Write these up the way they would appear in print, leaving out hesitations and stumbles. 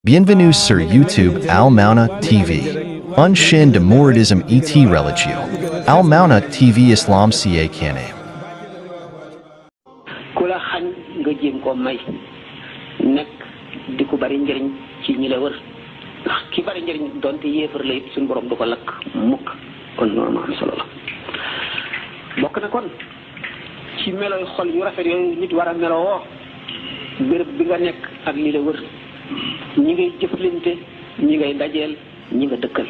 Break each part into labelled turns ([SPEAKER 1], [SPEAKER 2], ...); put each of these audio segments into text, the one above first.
[SPEAKER 1] Bienvenue sur YouTube Al Mauna TV. Un chaîne de mouridisme et religieux. Al Mauna TV Islam ca Kane.
[SPEAKER 2] ku la xañ nga jéem koo may nekk di ko bari njëriñ ci ñi la wër ndax ki bari njëriñ donte yéefar la it suñu borom du ko lakk mukk kon noonu ma am solo la bokk na kon ci melooy xol yu rafet yooyu nit war a meloo béréb bi nga nekk ak li la wër ñi ngay jëflante ñi ngay dajeel ñi nga dëkkal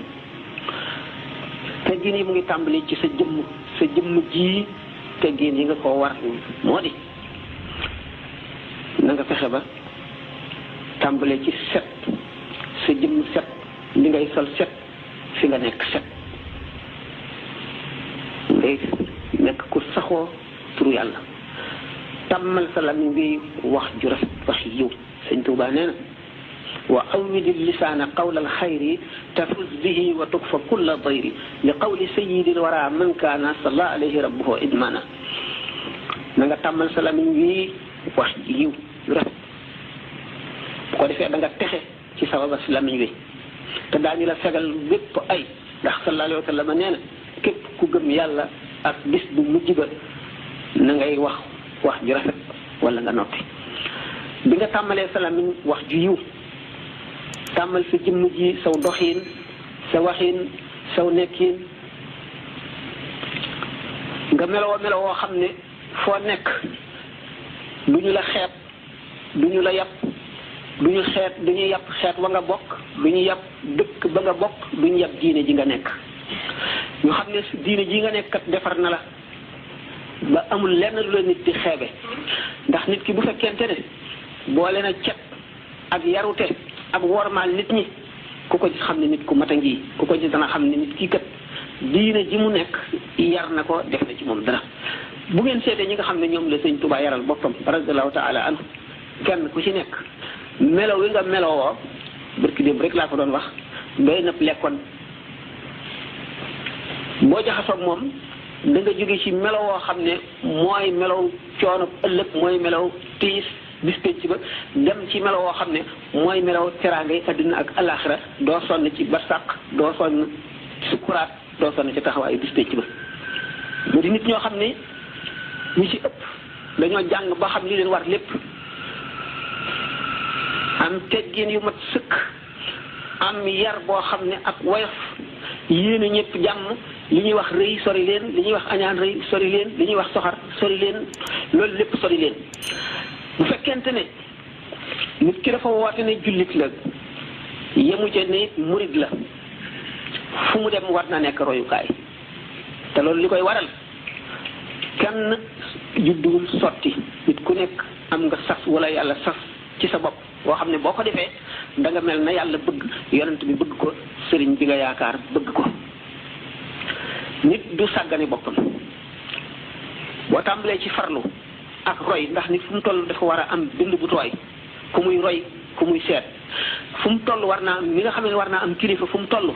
[SPEAKER 2] teggin yi mu ngi tàmbali ci sa jëmm ji teggin yi nga ko war moo di na nga fexe ba tàmbale ci set sa jëmm set li ngay sol set fi nga nekk set ngay nekk ku saxoo turu yàlla tàmmal sa lamiñ bi wax ju rafet wax yiw sëñ Tuubaa nee na wa awwidi lisaana qawla alxayri tafuz bihi wa tukfa kulla dayri li qawli sayyidil wara man kaana salla alayhi rabbuhu idmana na nga tàmmal sa lamiñ bi wax yiw rafet bu ko defee da nga texe ci sababa si lamiñ wi te daañu la fegal bépp ay ndax sallallahu alayhi wa sallam nee na képp ku gëm yàlla ak bis bu mujj ba na ngay wax wax ju rafet wala nga noppi bi nga tàmmalee sa lamiñ wax ju yiw tàmmal sa jëmm ji saw doxiin sa waxiin saw nekkiin nga meloo xam ne foo nekk du ñu la xeeb du ñu la yàpp du ñu yàpp xeet wa nga bokk du ñu yàpp dëkk ba nga bokk du ñu yàpp diine ji nga nekk ñu xam ne diine ji nga nekk kat defar na la ba amul lenn lu la nit di xeebe ndax nit ki bu fekkente ne boole na cet ak yarute ak wormaal nit ñi ku ko gis xam ne nit ku mat a ngi ku ko gis dana xam ne nit kii kat diine ji mu nekk yar na ko def na ci moom dara bu ngeen seetee ñi nga xam ne ñoom la sëñ Tuubaa yaral boppam radiyallahu taala anhu kenn ku ci nekk melo wi nga melowoo barki démb rek laa ko doon wax doy na lekkoon boo jaxasoog moom da nga jóge ci melowoo xam ne mooy melow coono ëllëg mooy melow tiis bis penc ba dem ci melowoo xam ne mooy melow teraangay adduna ak alaxira doo sonn ci barsàq doo sonn ci sukuraat doo sonn ci taxawaayu bis penc ba mu di nit ñoo xam ne ñi ci ëpp dañoo jàng ba xam li leen war lépp am teggin yu mat sëkk am yar boo xam ne ak woyof yéene ñëpp jàmm li ñuy wax rëy sori leen li ñuy wax añaan rëy sori leen li ñuy wax soxar sori leen loolu lépp sori leen bu fekkente ne nit ki dafa woote ne jullit la yemu ca ne murid la fu mu dem war na nekk royukaay te loolu li koy waral kenn judduwul sotti nit ku nekk am nga sas wala yàlla sas ci sa bopp boo xam ne boo ko defee da nga mel na yàlla bëgg yonent bi bëgg ko sëriñ bi nga yaakaar bëgg ko nit du sàggane boppam boo tàmbalee ci farlu ak roy ndax nit fu mu toll dafa war a am bind bu tooy ku muy roy ku muy seet fu mu toll war naa am mi nga xam ne war naa am kilifa fu mu toll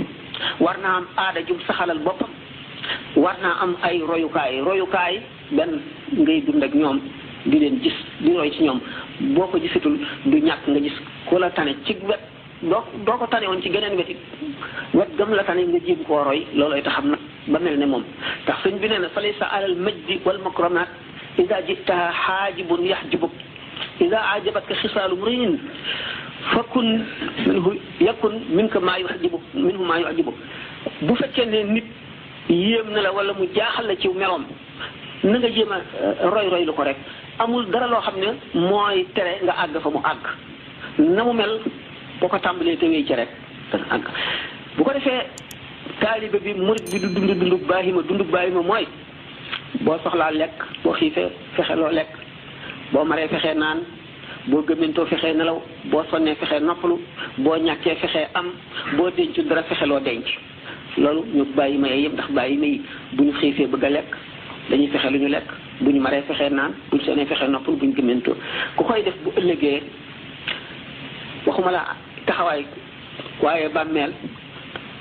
[SPEAKER 2] war naa am aada jum saxalal boppam war naa am ay royukaay benn ngay dund ak ñoom di leen gis di roy ci ñoom boo ko gisatul du ñàkk nga gis ku la tane ci wet doo ko tane woon ci geneen wet it wet gëm la tane nga jéem koo roy loolooy taxam nag ba mel ne moom tax sëñ bi nee na fa laysa alal majdi wal makramat ida jitaha xaajibun yaxjibuk ida ajabatka xisaalu mriin fakun yakun minka maa yuxjibuk minhu maa yuxjibuk bu fekkee ne nit yéem na la wala mu jaaxal la ci meloom na nga jéem a roy lu ko rek amul dara loo xam ne mooy tere nga àgg fa mu àgg na mu mel boo ko tàmbalee te wéy ci rek dana àgg bu ko defee taalibe bi murid bi du dundub baahima mooy boo soxlaa lekk boo xiifee fexe loo lekk boo maree fexee naan boo gëmentoo fexee nelaw boo sonnee fexee noppalu boo ñàkkee fexee am boo dencu dara fexe loo denc loolu ñu baahima yëpp ndax baahima yi bu ñu xiifee bëgg a lekk dañuy fexe lu ñu lekk bu ñu maree fexee naan bu ñu sonnee fexee noppalu bu ñu gëmentoo ku koy def bu ëllëgee waxuma la taxawaay waaye bàmmeel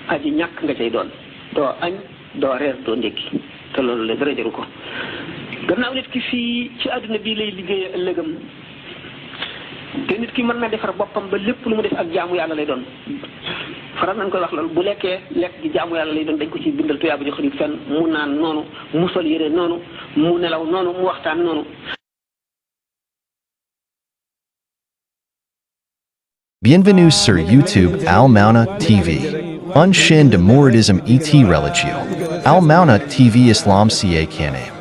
[SPEAKER 2] aji ñàkk nga cay doon doo añ doo reer doo ndékki te loolu la dara jaru ko gannaaw nit ki fii ci àdduna bii lay liggéeyee ëllëgam te nit ki mën na defar boppam ba lépp lu mu def ak jaamu yàlla lay doon faral nañ koy wax loolu bu lekkee lekk gi jaamu yàlla lay doon dañ ko ci bindal tuyaaba ji xëy fenn mu naan noonu mu sol yére noonu mu nelaw noonu mu waxtaan noonu.
[SPEAKER 1] Bienvenue sur YouTube Al Mauna TV. Un chaîne de mouridisme et religieux. Al Mauna TV Islam ca Kane.